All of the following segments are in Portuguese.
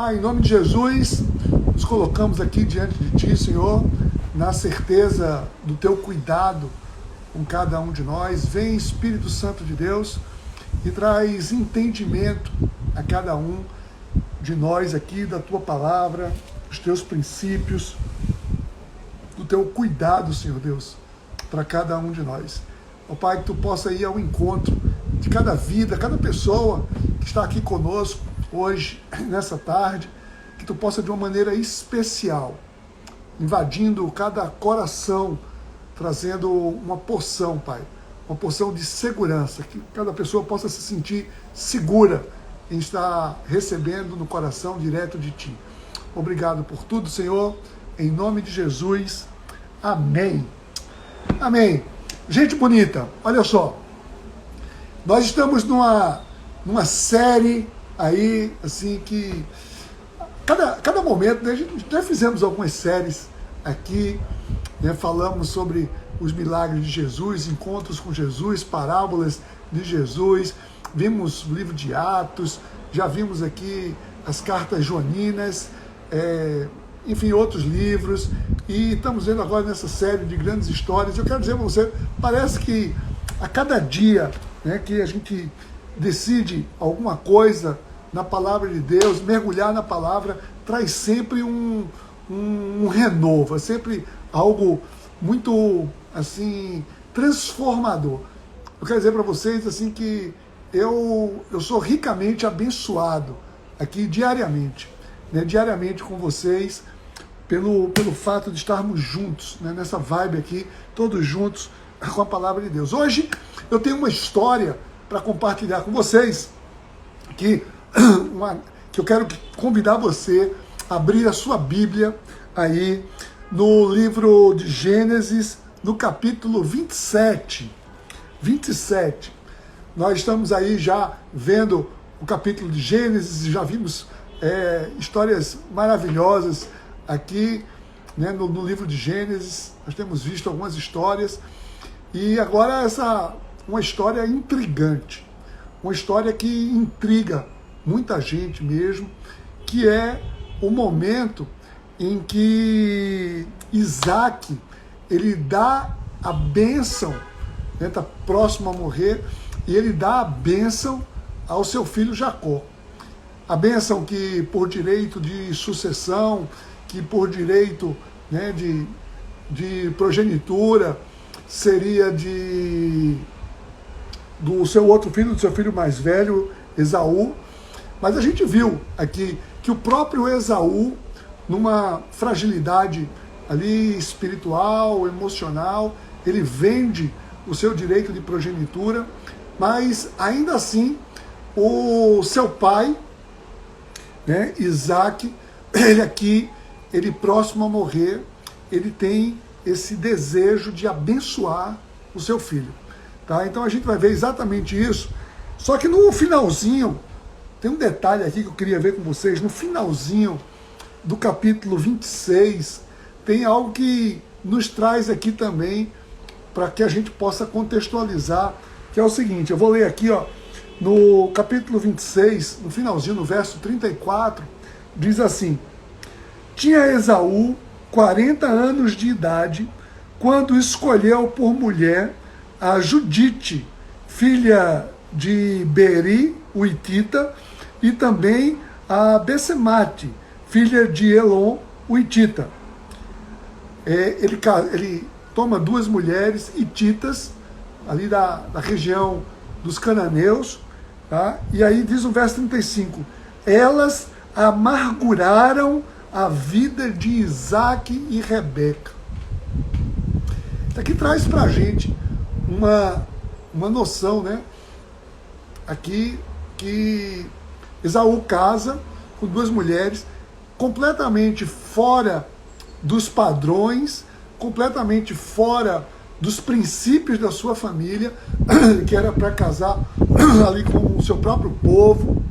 Pai, em nome de Jesus, nos colocamos aqui diante de Ti, Senhor, na certeza do Teu cuidado com cada um de nós. Vem, Espírito Santo de Deus, e traz entendimento a cada um de nós aqui, da Tua palavra, dos Teus princípios, do Teu cuidado, Senhor Deus, para cada um de nós. Ó Pai, que Tu possa ir ao encontro de cada vida, cada pessoa que está aqui conosco hoje, nessa tarde, que Tu possa de uma maneira especial, invadindo cada coração, trazendo uma porção, Pai, uma porção de segurança, que cada pessoa possa se sentir segura em estar recebendo no coração direto de Ti. Obrigado por tudo, Senhor, em nome de Jesus. Amém. Amém. Gente bonita, olha só, nós estamos numa série aí, assim, que cada momento, né, a gente já fizemos algumas séries aqui, né, falamos sobre os milagres de Jesus, encontros com Jesus, parábolas de Jesus, vimos o livro de Atos, já vimos aqui as cartas joaninas, enfim, outros livros, e estamos vendo agora nessa série de grandes histórias. Eu quero dizer para você, parece que a cada dia, né, que a gente decide alguma coisa na palavra de Deus, mergulhar na palavra, traz sempre um renovo, é sempre algo muito, assim, transformador. Eu quero dizer para vocês, assim, que eu sou ricamente abençoado aqui diariamente, né, diariamente com vocês, pelo fato de estarmos juntos, né, nessa vibe aqui, todos juntos com a palavra de Deus. Hoje eu tenho uma história para compartilhar com vocês, que eu quero convidar você a abrir a sua Bíblia aí no livro de Gênesis, no capítulo 27. Nós estamos aí já vendo o capítulo de Gênesis, já vimos histórias maravilhosas aqui, né, no livro de Gênesis. Nós temos visto algumas histórias, e agora uma história intrigante, uma história que intriga muita gente mesmo, que é o momento em que Isaac, ele dá a bênção, né, está próximo a morrer, e ele dá a bênção ao seu filho Jacó. A bênção que por direito de sucessão, que por direito, né, de progenitura, seria do seu outro filho, do seu filho mais velho, Esaú. Mas a gente viu aqui que o próprio Esaú, numa fragilidade ali espiritual, emocional, ele vende o seu direito de progenitura, mas ainda assim o seu pai, né, Isaac, ele próximo a morrer, ele tem esse desejo de abençoar o seu filho. Tá? Então a gente vai ver exatamente isso, só que no finalzinho, tem um detalhe aqui que eu queria ver com vocês, no finalzinho do capítulo 26, tem algo que nos traz aqui também, para que a gente possa contextualizar, que é o seguinte, eu vou ler aqui, ó, no capítulo 26, no finalzinho, no verso 34, diz assim: tinha Esaú 40 anos de idade, quando escolheu por mulher a Judite, filha de Beri, o Hitita, e também a Besemate, filha de Elon, o Hitita. Ele toma duas mulheres hititas, ali da região dos cananeus, tá? E aí diz o verso 35, elas amarguraram a vida de Isaac e Rebeca. Isso aqui traz para a gente uma noção, né? Aqui que Esaú casa com duas mulheres completamente fora dos padrões, completamente fora dos princípios da sua família, que era para casar ali com o seu próprio povo.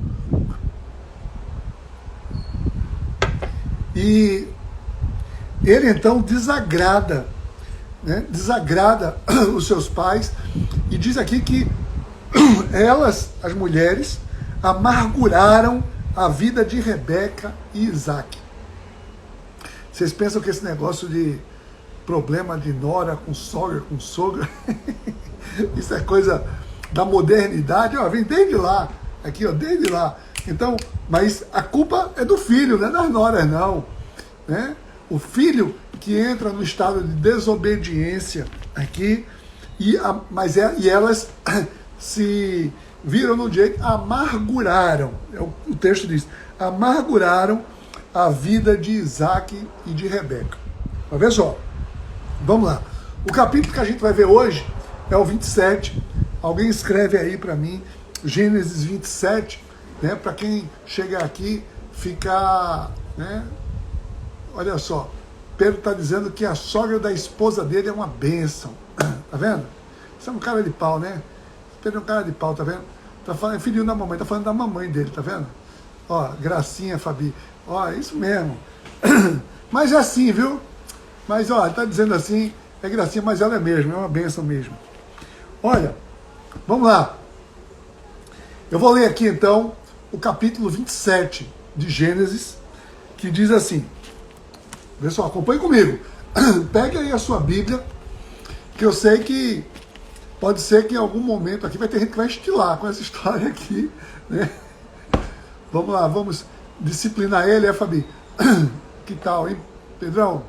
E ele então desagrada, né? Desagrada os seus pais, e diz aqui que elas, as mulheres, amarguraram a vida de Rebeca e Isaac. Vocês pensam que esse negócio de problema de nora com sogra, isso é coisa da modernidade, ó, vem desde lá, aqui, ó, desde lá. Então, mas a culpa é do filho, não é das noras, não. Né? O filho que entra no estado de desobediência aqui, e elas se viram no direito, amarguraram, o texto diz, amarguraram a vida de Isaac e de Rebeca. Mas veja só, vamos lá. O capítulo que a gente vai ver hoje é o 27. Alguém escreve aí para mim, Gênesis 27, né, para quem chegar aqui ficar, né, olha só, Pedro está dizendo que a sogra da esposa dele é uma bênção. Tá vendo? Isso é um cara de pau, né? Pedro é um cara de pau, tá vendo? Tá falando, é filhinho da mamãe, tá falando da mamãe dele, tá vendo? Ó, gracinha, Fabi. Ó, é isso mesmo. Mas é assim, viu? Mas, ó, ele tá dizendo assim, é gracinha, mas ela é mesmo, é uma bênção mesmo. Olha, vamos lá. Eu vou ler aqui, então, o capítulo 27 de Gênesis, que diz assim. Pessoal, acompanhe comigo. Pegue aí a sua Bíblia, que eu sei que pode ser que em algum momento aqui vai ter gente que vai estilar com essa história aqui, né? Vamos lá, vamos disciplinar ele, Fabi? Que tal, hein, Pedrão?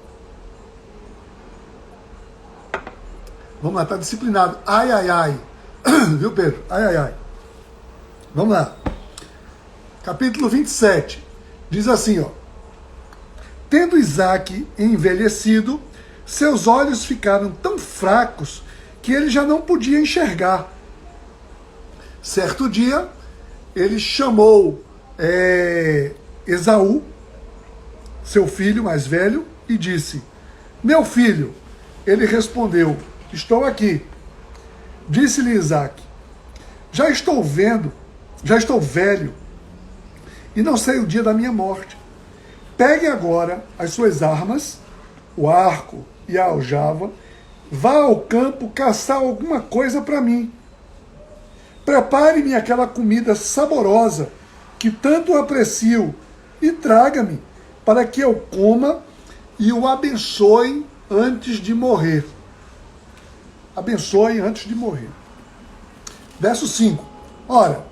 Vamos lá, tá disciplinado. Ai, ai, ai. Viu, Pedro? Ai, ai, ai. Vamos lá. Capítulo 27. Diz assim, ó. Tendo Isaac envelhecido, seus olhos ficaram tão fracos que ele já não podia enxergar. Certo dia, ele chamou Esaú, seu filho mais velho, e disse, meu filho. Ele respondeu, estou aqui. Disse-lhe Isaac, já estou velho, e não sei o dia da minha morte. Pegue agora as suas armas, o arco e a aljava, vá ao campo caçar alguma coisa para mim. Prepare-me aquela comida saborosa que tanto aprecio e traga-me para que eu coma e o abençoe antes de morrer. Abençoe antes de morrer. Verso 5. Ora,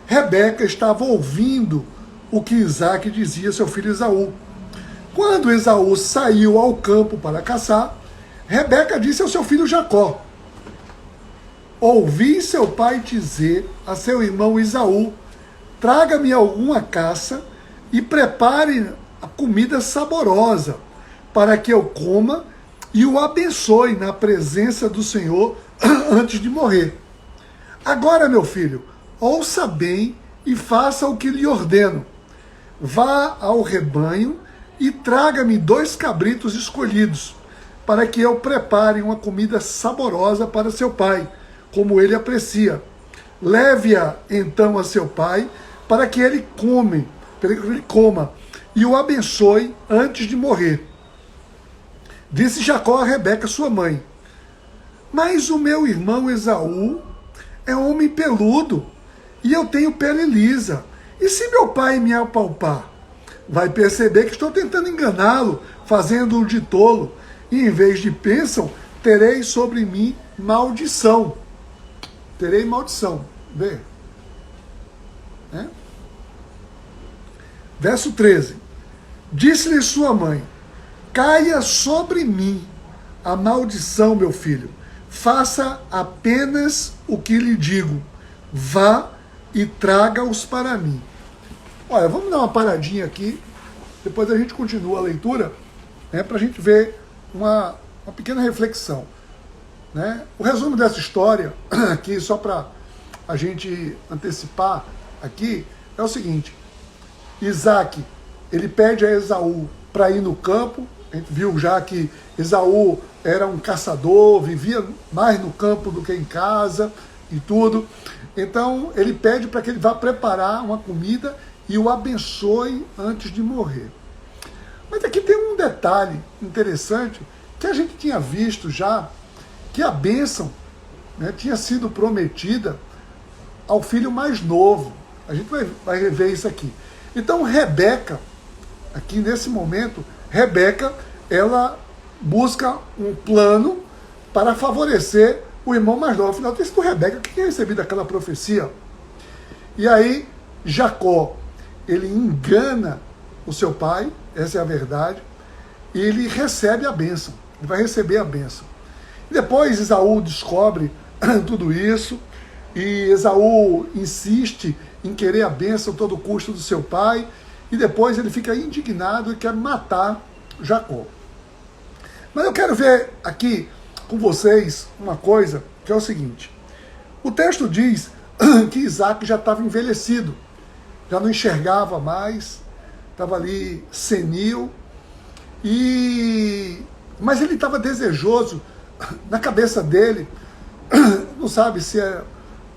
Rebeca estava ouvindo o que Isaac dizia a seu filho Esaú. Quando Esaú saiu ao campo para caçar, Rebeca disse ao seu filho Jacó, ouvi seu pai dizer a seu irmão Esaú, traga-me alguma caça e prepare a comida saborosa, para que eu coma e o abençoe na presença do Senhor antes de morrer. Agora, meu filho, ouça bem e faça o que lhe ordeno. Vá ao rebanho e traga-me 2 cabritos escolhidos, para que eu prepare uma comida saborosa para seu pai, como ele aprecia. Leve-a então a seu pai, para que ele coma, e o abençoe antes de morrer. Disse Jacó a Rebeca, sua mãe, mas o meu irmão Esaú é homem peludo, e eu tenho pele lisa. E se meu pai me apalpar? Vai perceber que estou tentando enganá-lo, fazendo-o de tolo, e em vez de bênção, terei sobre mim maldição. Terei maldição. Vê? Verso 13. Disse-lhe sua mãe, caia sobre mim a maldição, meu filho. Faça apenas o que lhe digo. Vá e traga-os para mim. Olha, vamos dar uma paradinha aqui, depois a gente continua a leitura, né, para a gente ver uma pequena reflexão. Né? O resumo dessa história, aqui só para a gente antecipar aqui, é o seguinte, Isaac, ele pede a Esaú para ir no campo, a gente viu já que Esaú era um caçador, vivia mais no campo do que em casa e tudo, então ele pede para que ele vá preparar uma comida e o abençoe antes de morrer. Mas aqui tem um detalhe interessante, que a gente tinha visto já, que a bênção, né, tinha sido prometida ao filho mais novo. A gente vai rever isso aqui. Então Rebeca, aqui nesse momento, Rebeca, ela busca um plano para favorecer o irmão mais novo. Afinal, tem sido Rebeca que tinha recebido aquela profecia. E aí, Jacó, ele engana o seu pai, essa é a verdade, e ele recebe a bênção, ele vai receber a bênção. E depois Esaú descobre tudo isso, e Esaú insiste em querer a bênção a todo custo do seu pai, e depois ele fica indignado e quer matar Jacó. Mas eu quero ver aqui com vocês uma coisa, que é o seguinte. O texto diz que Isaac já estava envelhecido, já não enxergava mais, estava ali senil, mas ele estava desejoso, na cabeça dele, não sabe se é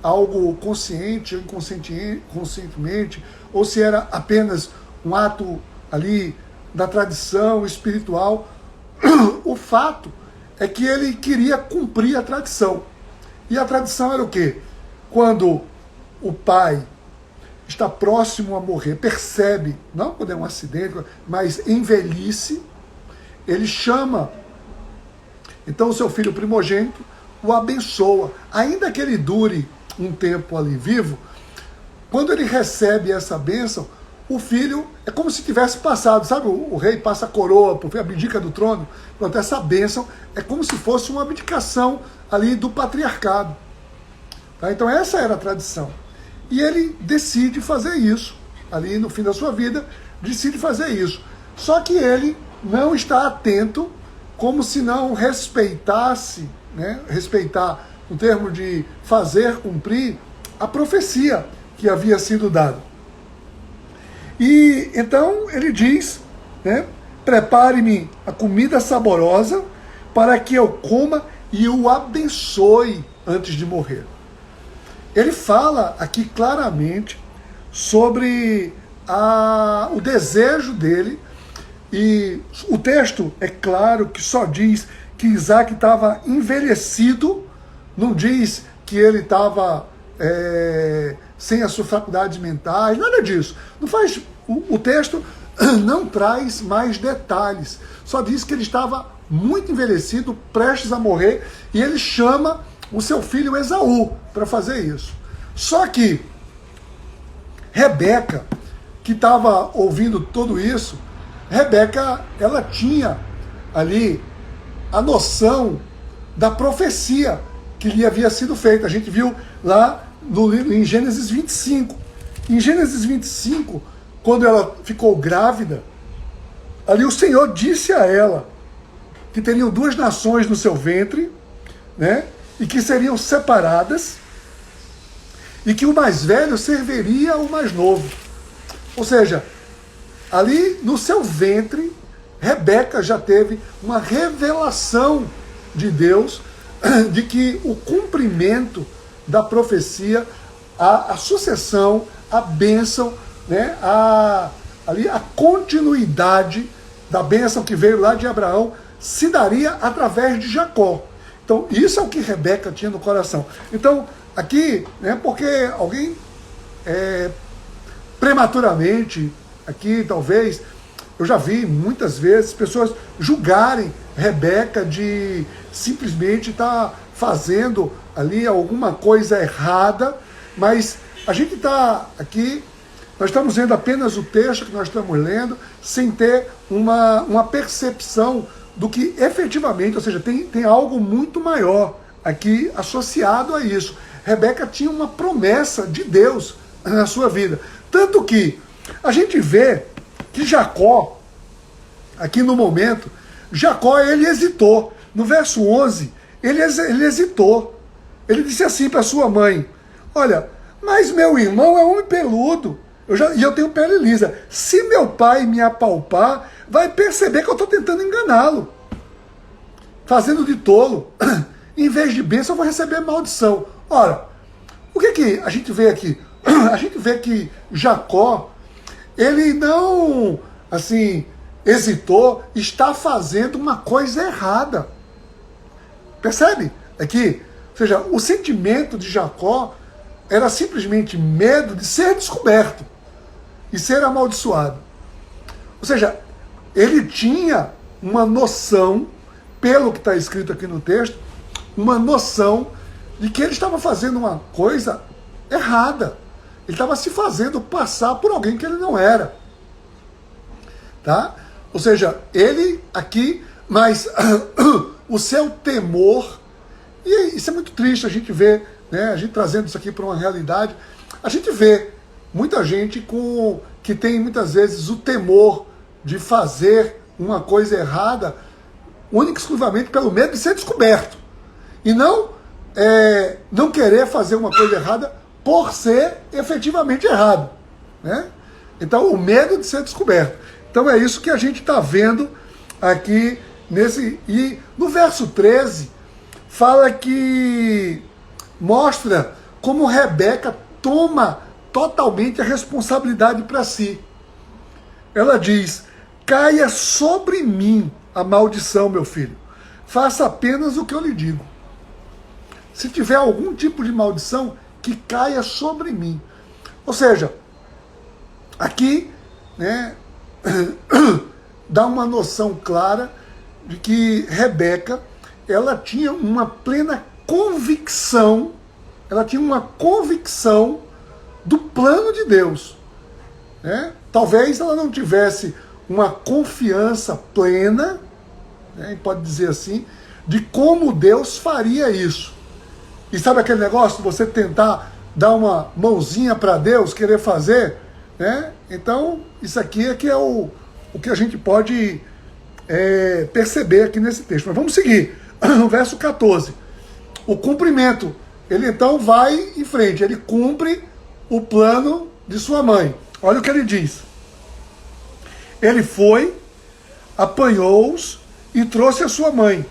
algo consciente ou inconscientemente, ou se era apenas um ato ali da tradição espiritual. O fato é que ele queria cumprir a tradição. E a tradição era o quê? Quando o pai está próximo a morrer, percebe, não quando é um acidente, mas em velhice, ele chama, então, o seu filho primogênito, o abençoa. Ainda que ele dure um tempo ali vivo, quando ele recebe essa bênção, o filho é como se tivesse passado, sabe, o rei passa a coroa, porque abdica do trono. Pronto, essa bênção é como se fosse uma abdicação ali do patriarcado. Tá? Então essa era a tradição. E ele decide fazer isso, ali no fim da sua vida, decide fazer isso. Só que ele não está atento, como se não respeitasse, né, respeitar no termo de fazer cumprir a profecia que havia sido dada. E então ele diz, né, prepare-me a comida saborosa para que eu coma e o abençoe antes de morrer. Ele fala aqui claramente sobre o desejo dele, e o texto é claro que só diz que Isaac estava envelhecido, não diz que ele estava sem as suas faculdades mentais, nada disso. Não faz, o texto não traz mais detalhes, só diz que ele estava muito envelhecido, prestes a morrer, e ele chama o seu filho Esaú para fazer isso. Só que Rebeca, que estava ouvindo tudo isso, Rebeca, ela tinha ali a noção da profecia que lhe havia sido feita. A gente viu lá em Gênesis 25. Em Gênesis 25, quando ela ficou grávida, ali o Senhor disse a ela que teriam duas nações no seu ventre, né, e que seriam separadas, e que o mais velho serviria ao mais novo. Ou seja, ali no seu ventre, Rebeca já teve uma revelação de Deus, de que o cumprimento da profecia, a sucessão, a bênção, né, a continuidade da bênção que veio lá de Abraão, se daria através de Jacó. Então, isso é o que Rebeca tinha no coração. Então, aqui, né, porque alguém prematuramente, aqui talvez, eu já vi muitas vezes pessoas julgarem Rebeca de simplesmente estar fazendo ali alguma coisa errada, mas a gente está aqui, nós estamos vendo apenas o texto que nós estamos lendo, sem ter uma percepção do que efetivamente, ou seja, tem algo muito maior aqui associado a isso. Rebeca tinha uma promessa de Deus na sua vida. Tanto que a gente vê que Jacó, aqui no momento, Jacó, ele hesitou. No verso 11, ele hesitou. Ele disse assim para sua mãe: olha, mas meu irmão é homem peludo, e eu tenho pele lisa. Se meu pai me apalpar, vai perceber que eu estou tentando enganá-lo, fazendo de tolo. Em vez de bênção, eu vou receber maldição. Ora, o que a gente vê aqui? A gente vê que Jacó, ele não, assim, hesitou, está fazendo uma coisa errada. Percebe? Aqui, ou seja, o sentimento de Jacó era simplesmente medo de ser descoberto. e ser amaldiçoado. Ou seja, ele tinha uma noção, pelo que está escrito aqui no texto, uma noção de que ele estava fazendo uma coisa errada. Ele estava se fazendo passar por alguém que ele não era. Tá? Ou seja, ele aqui, mas o seu temor, e isso é muito triste a gente ver, né, a gente trazendo isso aqui para uma realidade, a gente vê muita gente que tem muitas vezes o temor de fazer uma coisa errada, única e exclusivamente pelo medo de ser descoberto. E não querer fazer uma coisa errada por ser efetivamente errado. Né? Então, o medo de ser descoberto. Então, é isso que a gente está vendo aqui nesse... E no verso 13, fala que mostra como Rebeca toma totalmente a responsabilidade para si. Ela diz: caia sobre mim a maldição, meu filho. Faça apenas o que eu lhe digo. Se tiver algum tipo de maldição, que caia sobre mim. Ou seja, aqui, né, dá uma noção clara de que Rebeca, ela tinha uma plena convicção, do plano de Deus. Né? Talvez ela não tivesse uma confiança plena, né, pode dizer assim, de como Deus faria isso. E sabe aquele negócio de você tentar dar uma mãozinha para Deus, querer fazer? Né? Então, isso aqui é que é o que a gente pode perceber aqui nesse texto. Mas vamos seguir. No verso 14. O cumprimento. Ele então vai em frente. Ele cumpre o plano de sua mãe. Olha o que ele diz. Ele foi, apanhou-os e trouxe a sua mãe,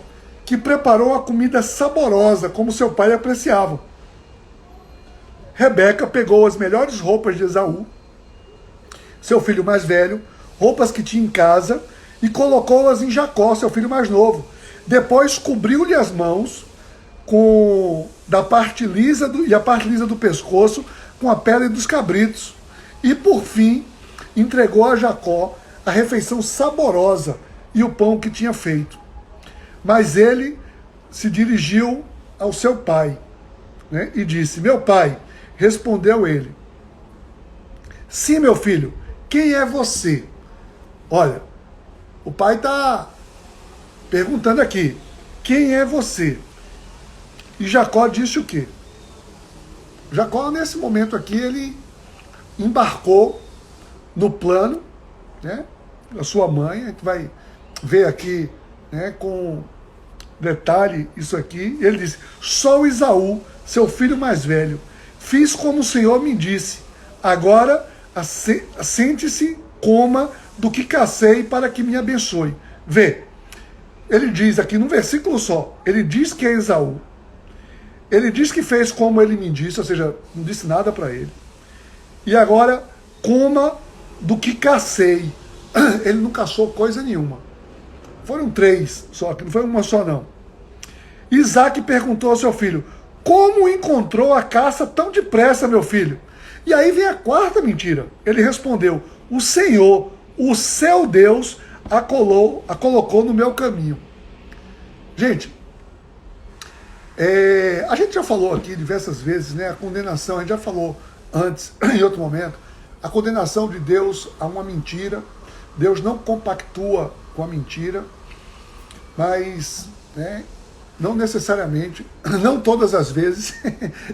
que preparou a comida saborosa, como seu pai apreciava. Rebeca pegou as melhores roupas de Esaú, seu filho mais velho, roupas que tinha em casa, e colocou-as em Jacó, seu filho mais novo. Depois cobriu-lhe as mãos a parte lisa do pescoço com a pele dos cabritos. E por fim entregou a Jacó a refeição saborosa e o pão que tinha feito. Mas ele se dirigiu ao seu pai, né, e disse: meu pai. Respondeu ele: sim, meu filho, quem é você? Olha, o pai está perguntando aqui: quem é você? E Jacó disse o quê? Jacó, nesse momento aqui, ele embarcou no plano, né, da sua mãe. A gente vai ver aqui, né, com detalhe isso aqui. Ele disse: sou Esaú, seu filho mais velho. Fiz como o Senhor me disse. Agora sente-se, coma do que cacei para que me abençoe. Vê, ele diz aqui num versículo só, ele diz que é Esaú. Ele diz que fez como ele me disse, ou seja, não disse nada para ele. E agora, coma do que cacei. Ele não caçou coisa nenhuma. Foram 3 só, que não foi uma só não. Isaac perguntou ao seu filho: como encontrou a caça tão depressa, meu filho? E aí vem a quarta mentira. Ele respondeu: o Senhor, o seu Deus, a colocou no meu caminho. Gente, a gente já falou aqui diversas vezes, né, a condenação, a gente já falou antes, em outro momento, a condenação de Deus a uma mentira. Deus não compactua com a mentira, mas, né, não necessariamente, não todas as vezes,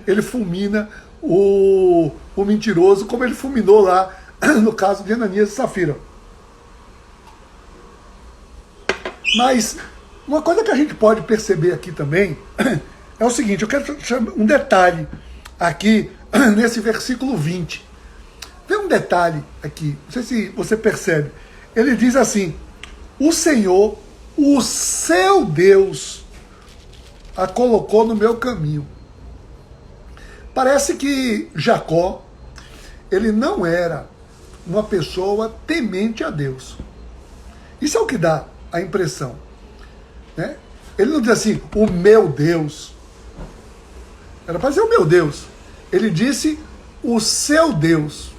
ele fulmina o mentiroso, como ele fulminou lá no caso de Ananias e Safira. Mas uma coisa que a gente pode perceber aqui também é o seguinte: eu quero chamar um detalhe aqui nesse versículo 20. Tem um detalhe aqui, não sei se você percebe. Ele diz assim: o Senhor, o seu Deus, a colocou no meu caminho. Parece que Jacó, ele não era uma pessoa temente a Deus. Isso é o que dá a impressão, né? Ele não diz assim: o meu Deus. Era para dizer o meu Deus. Ele disse: o seu Deus.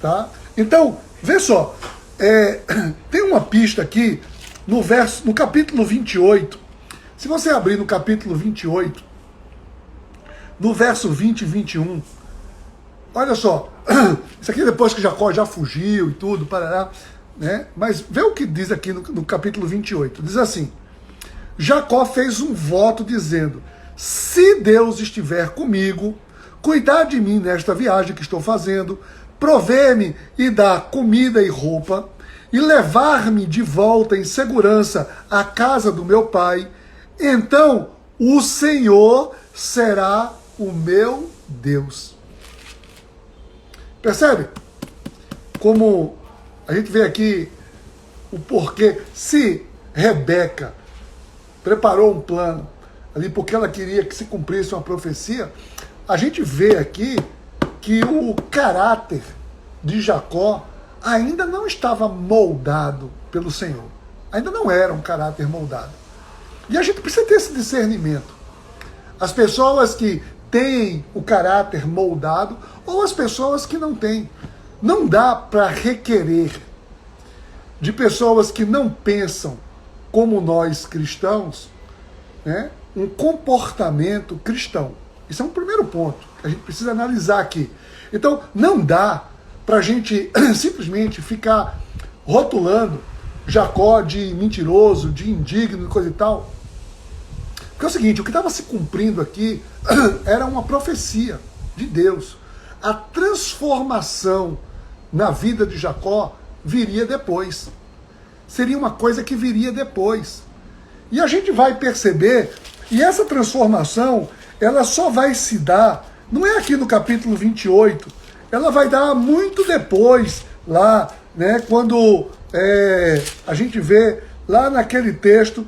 Tá? Então, vê só, tem uma pista aqui no capítulo 28. Se você abrir no capítulo 28, no verso 20 e 21, olha só, isso aqui depois que Jacó já fugiu e tudo, parará, né? Mas vê o que diz aqui no capítulo 28. Diz assim: Jacó fez um voto dizendo: se Deus estiver comigo, cuidar de mim nesta viagem que estou fazendo, prover-me e dar comida e roupa, e levar-me de volta em segurança à casa do meu pai, então o Senhor será o meu Deus. Percebe? Como a gente vê aqui o porquê. Se Rebeca preparou um plano ali porque ela queria que se cumprisse uma profecia, a gente vê aqui que o caráter de Jacó ainda não estava moldado pelo Senhor. Ainda não era um caráter moldado. E a gente precisa ter esse discernimento. As pessoas que têm o caráter moldado ou as pessoas que não têm. Não dá para requerer de pessoas que não pensam como nós cristãos, né, um comportamento cristão. Isso é um primeiro ponto que a gente precisa analisar aqui. Então, não dá para a gente simplesmente ficar rotulando Jacó de mentiroso, de indigno e coisa e tal. Porque é o seguinte, o que estava se cumprindo aqui era uma profecia de Deus. A transformação na vida de Jacó viria depois. Seria uma coisa que viria depois. E a gente vai perceber, e essa transformação, ela só vai se dar, não é aqui no capítulo 28, ela vai dar muito depois, lá, né, quando a gente vê lá naquele texto,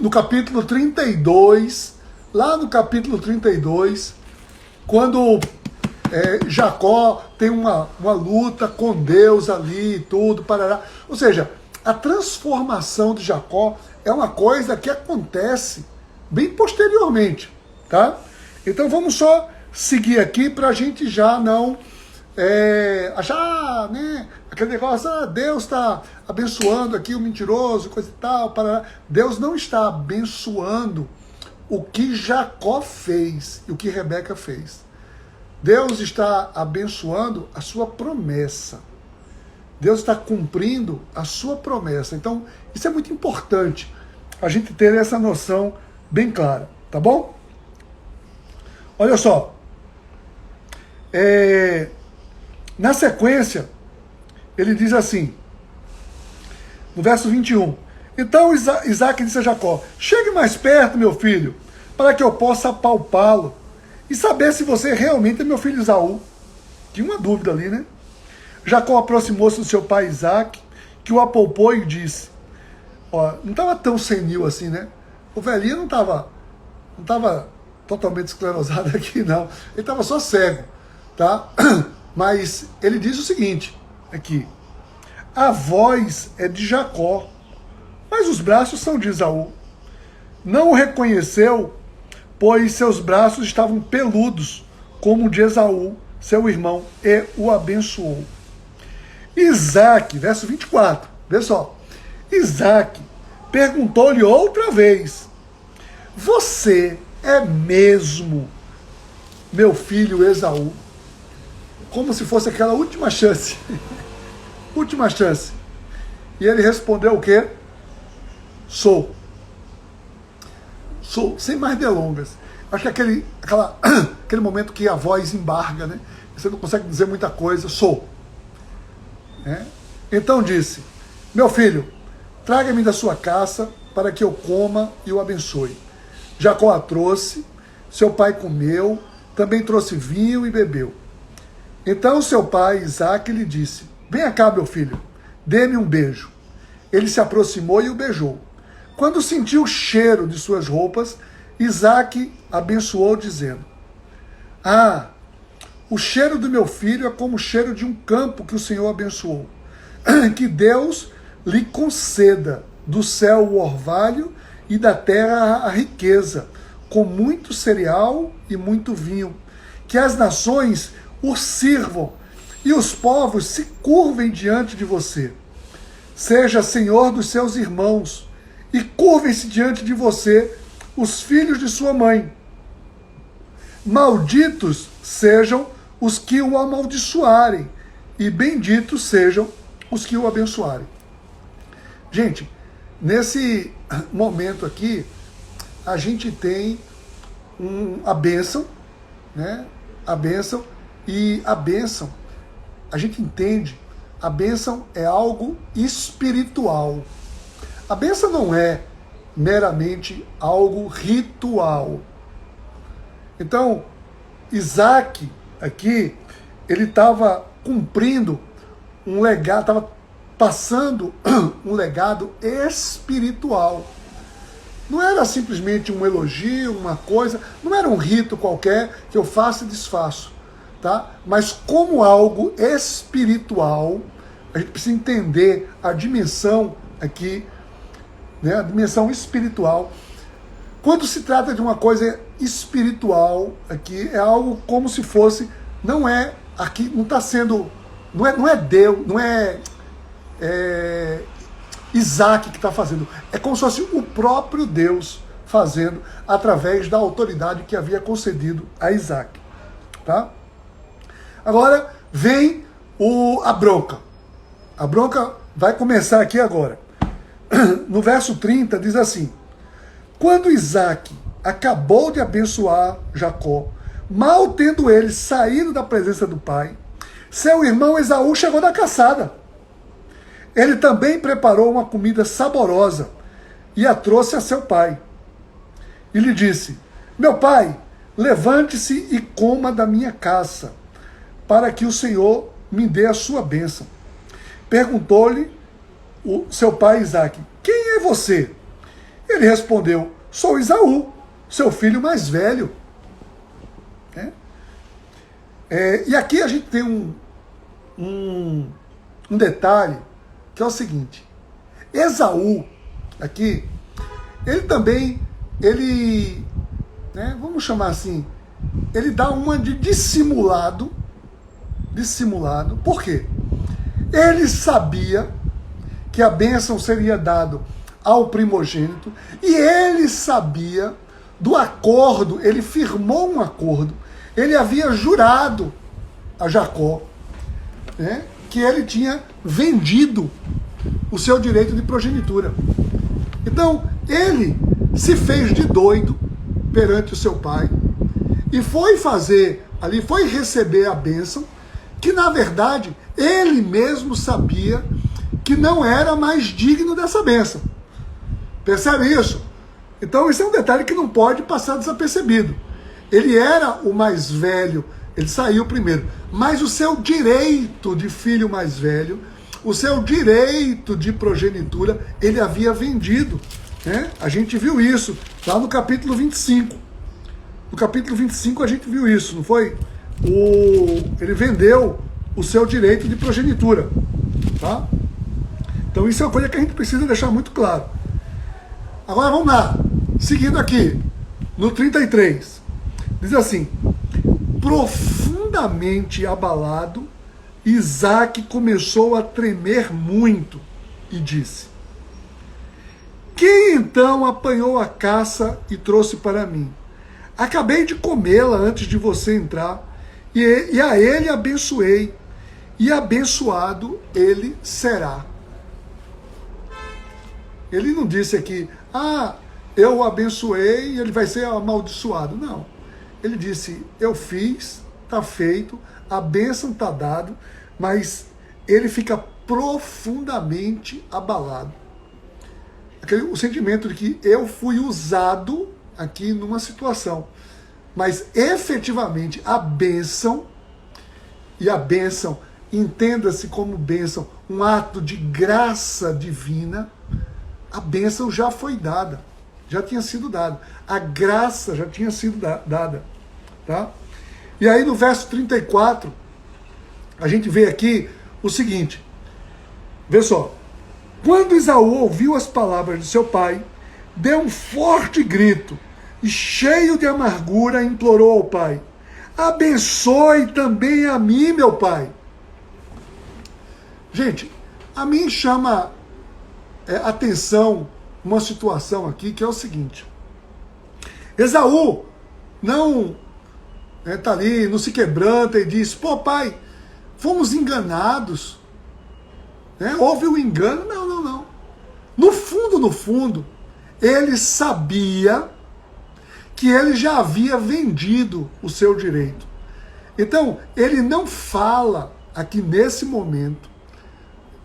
no capítulo 32, lá no capítulo 32, quando Jacó tem uma luta com Deus ali e tudo, parará. Ou seja, a transformação de Jacó é uma coisa que acontece bem posteriormente, tá? Então vamos só seguir aqui para a gente já não achar, né, aquele negócio, Deus está abençoando aqui o mentiroso, coisa e tal, parará. Deus não está abençoando o que Jacó fez e o que Rebeca fez. Deus está abençoando a sua promessa. Deus está cumprindo a sua promessa. Então, isso é muito importante, a gente ter essa noção bem clara, tá bom? Olha só. Na sequência, ele diz assim, no verso 21, então Isaac disse a Jacó: chegue mais perto, meu filho, para que eu possa apalpá-lo e saber se você realmente é meu filho Esaú. Tinha uma dúvida ali, né? Jacó aproximou-se do seu pai Isaac, que o apalpou e disse, não estava tão senil assim, né? O velhinho não estava totalmente esclerosado aqui, não. Ele estava só cego, tá? Mas ele diz o seguinte, aqui, a voz é de Jacó, mas os braços são de Esaú. Não o reconheceu, pois seus braços estavam peludos, como o de Esaú, seu irmão, e o abençoou. Isaac, verso 24, vê só. Isaac perguntou-lhe outra vez: você é mesmo meu filho Esaú? Como se fosse aquela última chance. Última chance. E ele respondeu o quê? Sou. Sou, sem mais delongas. Acho que aquele momento que a voz embarga, né? Você não consegue dizer muita coisa. Sou. Então disse: meu filho, traga-me da sua caça para que eu coma e o abençoe. Jacó a trouxe, seu pai comeu, também trouxe vinho e bebeu. Então seu pai Isaac lhe disse: venha cá, meu filho, dê-me um beijo. Ele se aproximou e o beijou. Quando sentiu o cheiro de suas roupas, Isaac abençoou, dizendo: o cheiro do meu filho é como o cheiro de um campo que o Senhor abençoou. Que Deus lhe conceda do céu o orvalho e da terra a riqueza, com muito cereal e muito vinho. Que as nações o sirvam e os povos se curvem diante de você. Seja senhor dos seus irmãos, e curvem-se diante de você os filhos de sua mãe. Malditos sejam os que o amaldiçoarem, e benditos sejam os que o abençoarem. Gente, nesse momento aqui, a gente tem a bênção, né? A bênção, e a bênção, a gente entende, a bênção é algo espiritual. A bênção não é meramente algo ritual. Então, Isaac, aqui, ele estava cumprindo um legado, estava passando um legado espiritual. Não era simplesmente um elogio, uma coisa, não era um rito qualquer que eu faço e desfaço, tá? Mas como algo espiritual, a gente precisa entender a dimensão aqui, né? A dimensão espiritual. Quando se trata de uma coisa espiritual, aqui é algo como se fosse, não é aqui, não está sendo, não é Deus, não é Isaac que está fazendo, é como se fosse o próprio Deus fazendo através da autoridade que havia concedido a Isaac, tá? Agora vem a bronca. A bronca vai começar aqui agora. No verso 30 diz assim: quando Isaac acabou de abençoar Jacó, mal tendo ele saído da presença do pai, seu irmão Esaú chegou da caçada. Ele também preparou uma comida saborosa e a trouxe a seu pai. E lhe disse: meu pai, levante-se e coma da minha caça, para que o Senhor me dê a sua bênção. Perguntou-lhe o seu pai Isaque: quem é você? Ele respondeu: sou Esaú, seu filho mais velho. E aqui a gente tem um detalhe, que é o seguinte: Esaú, aqui, ele também, vamos chamar assim, ele dá uma de dissimulado, por quê? Ele sabia que a bênção seria dada ao primogênito, e ele sabia do acordo, ele firmou um acordo, ele havia jurado a Jacó, né, que ele tinha vendido o seu direito de progenitura. Então, ele se fez de doido perante o seu pai e foi fazer ali, foi receber a bênção, que na verdade ele mesmo sabia que não era mais digno dessa bênção. Percebe isso? Então, isso é um detalhe que não pode passar desapercebido. Ele era o mais velho, ele saiu primeiro, mas o seu direito de filho mais velho, o seu direito de progenitura, ele havia vendido, né? A gente viu isso lá no capítulo 25. No capítulo 25 a gente viu isso, não foi? Ele vendeu o seu direito de progenitura, tá? Então isso é uma coisa que a gente precisa deixar muito claro. Agora vamos lá, seguindo aqui, no 33, diz assim: profundamente abalado, Isaac começou a tremer muito e disse: quem então apanhou a caça e trouxe para mim? Acabei de comê-la antes de você entrar, e a ele abençoei, e abençoado ele será. Ele não disse aqui: eu o abençoei e ele vai ser amaldiçoado. Não. Ele disse: eu fiz, está feito, a bênção está dada, mas ele fica profundamente abalado. O sentimento de que eu fui usado aqui numa situação, mas efetivamente a bênção, e a bênção, entenda-se como bênção, um ato de graça divina, a bênção já foi dada, já tinha sido dada, a graça já tinha sido dada, tá? E aí no verso 34, a gente vê aqui o seguinte, vê só: quando Esaú ouviu as palavras de seu pai, deu um forte grito e, cheio de amargura, implorou ao pai: abençoe também a mim, meu pai. Gente, a mim chama atenção uma situação aqui que é o seguinte. Esaú não tá ali, não se quebranta e diz, pô pai, fomos enganados, houve um engano. Não, não, não. No fundo, ele sabia que ele já havia vendido o seu direito. Então, ele não fala aqui nesse momento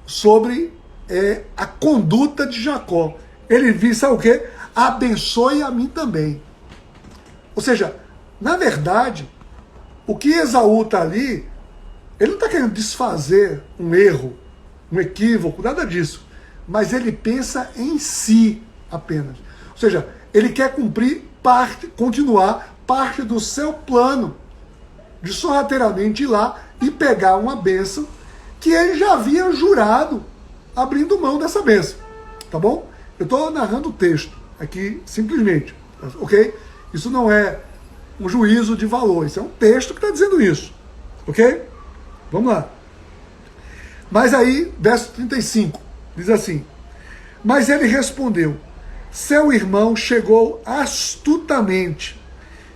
sobre a conduta de Jacó. Ele diz, sabe o quê? Abençoe a mim também. Ou seja, na verdade, o que Esaú está ali, ele não está querendo desfazer um erro, um equívoco, nada disso. Mas ele pensa em si apenas. Ou seja, ele quer continuar parte do seu plano de sorrateiramente ir lá e pegar uma bênção que ele já havia jurado abrindo mão dessa bênção. Tá bom? Eu estou narrando o texto aqui simplesmente. Ok? Isso não é um juízo de valor. Isso é um texto que está dizendo isso. Ok? Vamos lá. Mas aí, verso 35, diz assim: mas ele respondeu, seu irmão chegou astutamente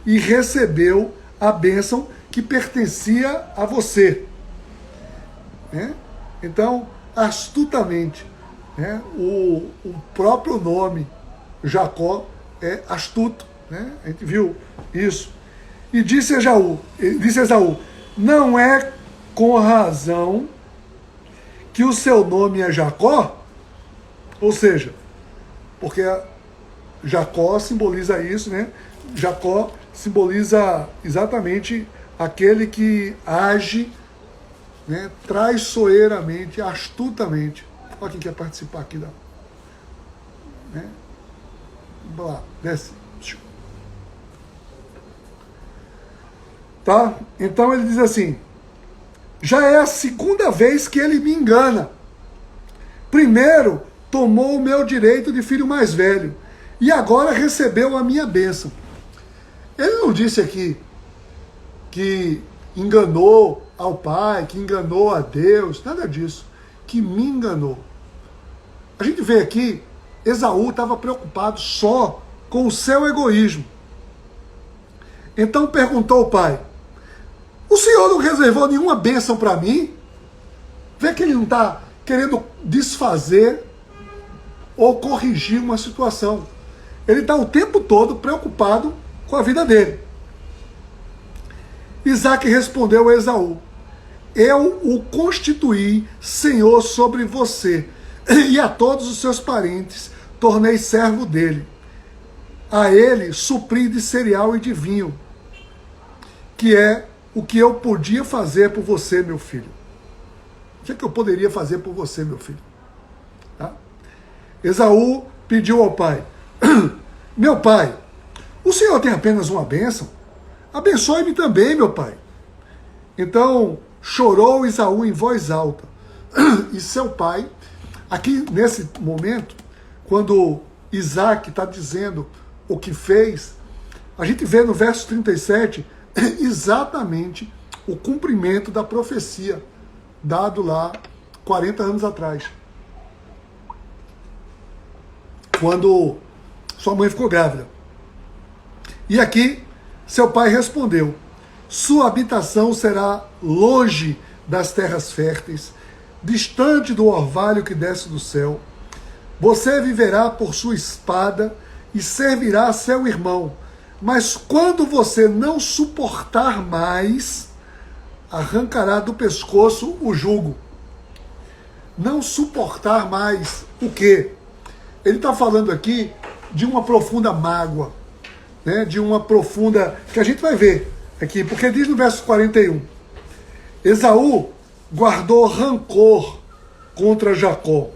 e recebeu a bênção que pertencia a você. Então, astutamente, o próprio nome Jacó é astuto. A gente viu isso. E disse Esaú, não é com razão que o seu nome é Jacó? Ou seja, porque Jacó simboliza isso, Jacó simboliza exatamente aquele que age traiçoeiramente, astutamente. Olha quem quer participar aqui Vamos lá, desce. Tá? Então ele diz assim, já é a segunda vez que ele me engana. Primeiro, tomou o meu direito de filho mais velho, e agora recebeu a minha bênção. Ele não disse aqui que enganou ao pai, que enganou a Deus, nada disso, que me enganou. A gente vê aqui, Esaú estava preocupado só com o seu egoísmo. Então perguntou ao pai, o senhor não reservou nenhuma bênção para mim? Vê que ele não está querendo desfazer ou corrigir uma situação. Ele está o tempo todo preocupado com a vida dele. Isaac respondeu a Esaú, eu o constituí senhor sobre você, e a todos os seus parentes tornei servo dele. A ele supri de cereal e de vinho, que é o que eu podia fazer por você, meu filho. O que é que eu poderia fazer por você, meu filho? Tá? Esaú pediu ao pai, meu pai, o senhor tem apenas uma bênção? Abençoe-me também, meu pai. Então chorou Esaú em voz alta. E seu pai, aqui nesse momento, quando Isaac está dizendo o que fez, a gente vê no verso 37 exatamente o cumprimento da profecia dado lá 40 anos atrás, quando sua mãe ficou grávida. E aqui seu pai respondeu, sua habitação será longe das terras férteis, distante do orvalho que desce do céu. Você viverá por sua espada e servirá a seu irmão, mas quando você não suportar mais, arrancará do pescoço o jugo. Não suportar mais o quê? Ele está falando aqui de uma profunda mágoa, de uma profunda, que a gente vai ver aqui, porque diz no verso 41, Esaú guardou rancor contra Jacó,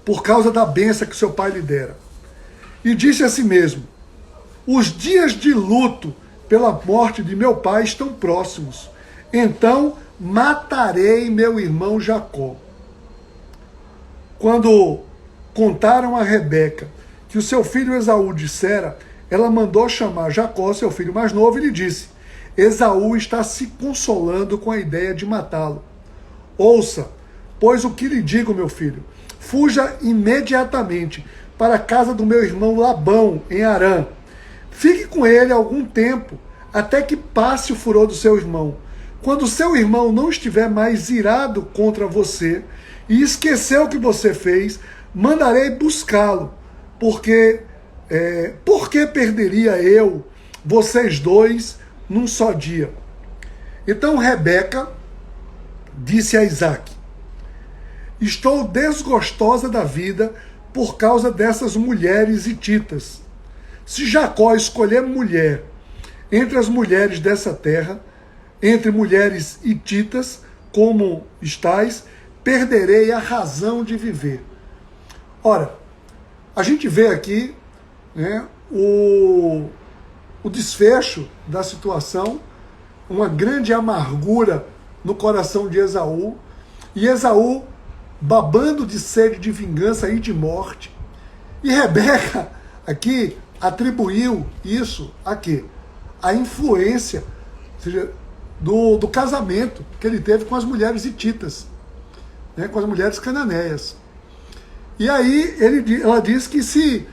por causa da bênção que seu pai lhe dera, e disse a si mesmo, os dias de luto pela morte de meu pai estão próximos, então matarei meu irmão Jacó. Quando contaram a Rebeca que o seu filho Esaú dissera, ela mandou chamar Jacó, seu filho mais novo, e lhe disse, Esaú está se consolando com a ideia de matá-lo. Ouça, Pois o que lhe digo, meu filho, fuja imediatamente para a casa do meu irmão Labão, em Harã. Fique com ele algum tempo, até que passe o furor do seu irmão. Quando seu irmão não estiver mais irado contra você e esquecer o que você fez, mandarei buscá-lo, porque por que perderia eu vocês dois num só dia? Então Rebeca disse a Isaque: estou desgostosa da vida por causa dessas mulheres hititas. Se Jacó escolher mulher entre as mulheres dessa terra, entre mulheres hititas, como estais, perderei a razão de viver. Ora, a gente vê aqui, né, o desfecho da situação, uma grande amargura no coração de Esaú, e Esaú babando de sede de vingança e de morte. E Rebeca aqui atribuiu isso a quê? A influência, ou seja, do casamento que ele teve com as mulheres hititas, né, com as mulheres cananeias. E aí ela diz que se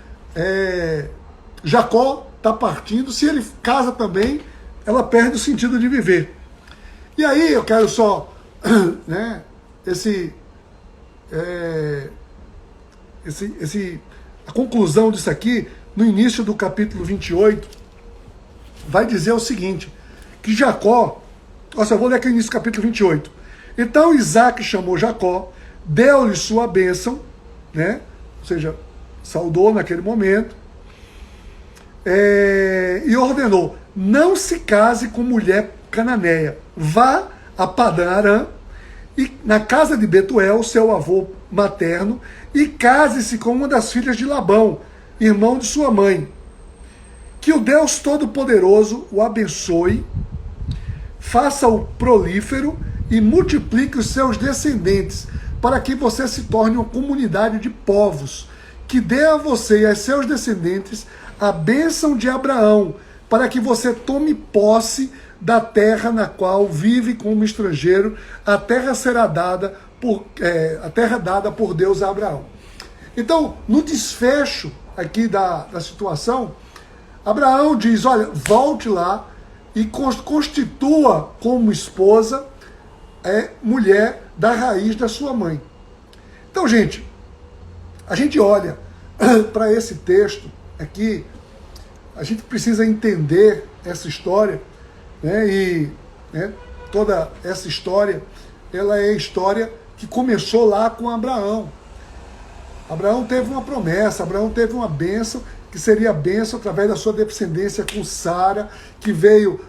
Jacó está partindo, se ele casa também, ela perde o sentido de viver. E aí eu quero só, né, a conclusão disso aqui, no início do capítulo 28, vai dizer o seguinte, que Jacó, nossa, eu vou ler aqui no início do capítulo 28. Então Isaque chamou Jacó, deu-lhe sua bênção, né, ou seja, saudou naquele momento, e ordenou: não se case com mulher cananeia, vá a Padã Arã, e na casa de Betuel, seu avô materno, e case-se com uma das filhas de Labão, irmão de sua mãe. Que o Deus Todo-Poderoso o abençoe, faça-o prolífero e multiplique os seus descendentes, para que você se torne uma comunidade de povos, que dê a você e a seus descendentes a bênção de Abraão, para que você tome posse da terra na qual vive como estrangeiro. A terra será dada por Deus a Abraão. Então, no desfecho aqui da situação, Abraão diz: olha, volte lá e constitua como esposa mulher da raiz da sua mãe. Então, gente, a gente olha para esse texto aqui, a gente precisa entender essa história, né, e toda essa história, ela é a história que começou lá com Abraão. Abraão teve uma promessa, Abraão teve uma bênção, que seria a bênção através da sua descendência com Sara, que veio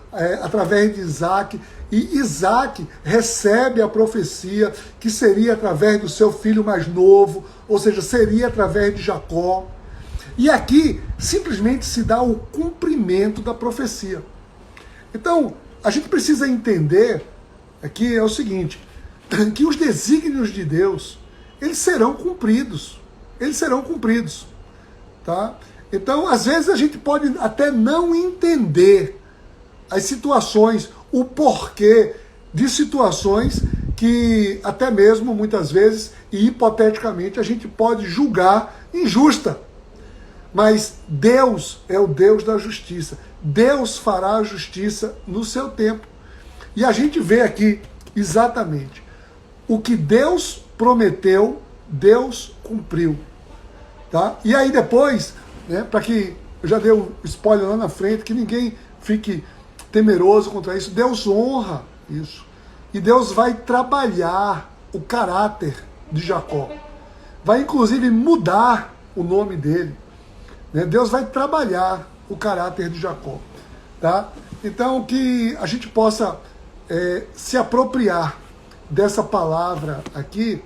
através de Isaque, e Isaque recebe a profecia que seria através do seu filho mais novo, ou seja, seria através de Jacó. E aqui simplesmente se dá o cumprimento da profecia. Então, a gente precisa entender aqui é o seguinte, que os desígnios de Deus, eles serão cumpridos. Eles serão cumpridos. Tá? Então, às vezes a gente pode até não entender as situações, o porquê de situações que até mesmo muitas vezes e hipoteticamente a gente pode julgar injusta. Mas Deus é o Deus da justiça. Deus fará a justiça no seu tempo. E a gente vê aqui exatamente o que Deus prometeu, Deus cumpriu. Tá? E aí depois, né, para que eu já dei um spoiler lá na frente, que ninguém fique temeroso contra isso, Deus honra isso. E Deus vai trabalhar o caráter de Jacó. Vai inclusive mudar o nome dele. Né? Deus vai trabalhar o caráter de Jacó. Tá? Então que a gente possa se apropriar dessa palavra aqui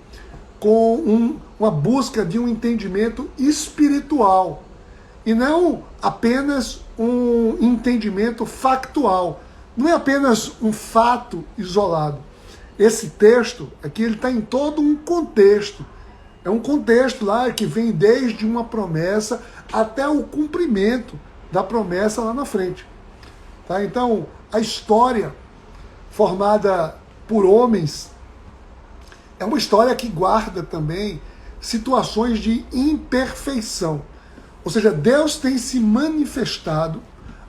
com uma busca de um entendimento espiritual e não apenas um entendimento factual. Não é apenas um fato isolado. Esse texto aqui ele está em todo um contexto. É um contexto lá que vem desde uma promessa até o cumprimento da promessa lá na frente. Tá? Então, a história formada por homens, é uma história que guarda também situações de imperfeição. Ou seja, Deus tem se manifestado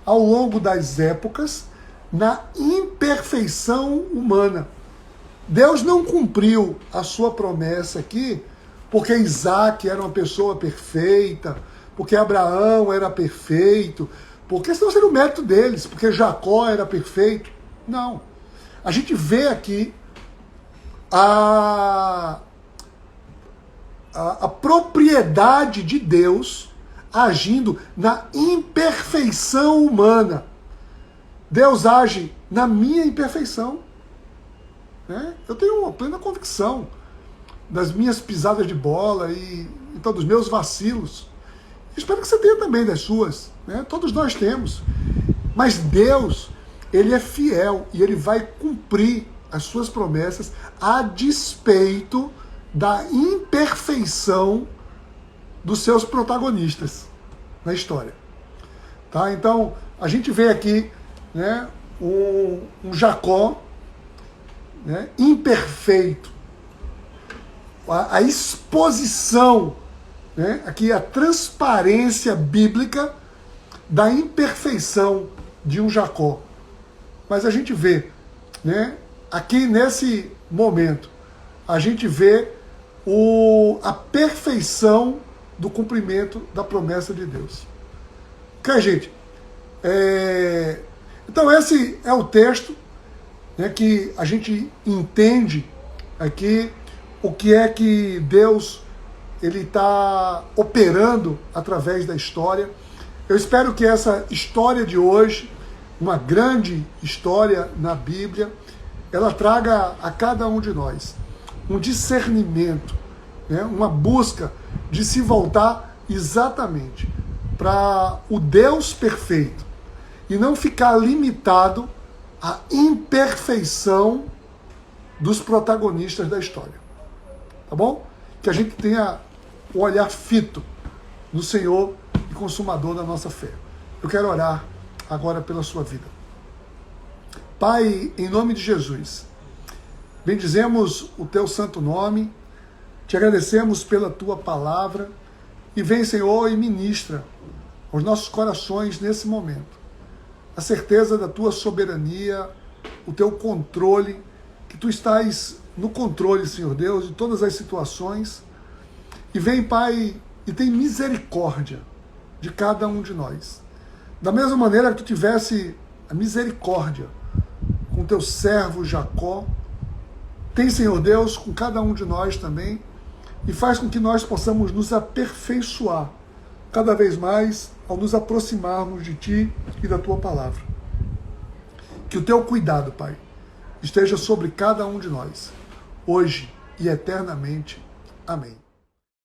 ao longo das épocas na imperfeição humana. Deus não cumpriu a sua promessa aqui porque Isaac era uma pessoa perfeita, porque Abraão era perfeito, porque senão seria o mérito deles, porque Jacó era perfeito. Não. A gente vê aqui a propriedade de Deus agindo na imperfeição humana. Deus age na minha imperfeição. Né? Eu tenho uma plena convicção das minhas pisadas de bola e então, dos meus vacilos. Espero que você tenha também das suas. Né? Todos nós temos. Mas Deus, Ele é fiel e Ele vai cumprir as suas promessas a despeito da imperfeição dos seus protagonistas na história. Tá? Então, a gente vê aqui, né, um Jacó, né, imperfeito. A exposição, né, aqui a transparência bíblica da imperfeição de um Jacó. Mas a gente vê, né, aqui nesse momento, a gente vê a perfeição do cumprimento da promessa de Deus. Ok, gente? Então esse é o texto, né, que a gente entende aqui o que é que Deus ele está operando através da história. Eu espero que essa história de hoje, uma grande história na Bíblia, ela traga a cada um de nós um discernimento, né, uma busca de se voltar exatamente para o Deus perfeito e não ficar limitado à imperfeição dos protagonistas da história. Tá bom? Que a gente tenha o olhar fito no Senhor e consumador da nossa fé. Eu quero orar agora pela sua vida. Pai, em nome de Jesus, bendizemos o teu santo nome, te agradecemos pela tua palavra e vem, Senhor, e ministra aos nossos corações nesse momento a certeza da tua soberania, o teu controle, que tu estás no controle, Senhor Deus, de todas as situações. E vem, Pai, e tem misericórdia de cada um de nós. Da mesma maneira que tu tivesse a misericórdia com teu servo Jacó, tem, Senhor Deus, com cada um de nós também, e faz com que nós possamos nos aperfeiçoar cada vez mais ao nos aproximarmos de Ti e da Tua palavra. Que o Teu cuidado, Pai, esteja sobre cada um de nós, hoje e eternamente. Amém.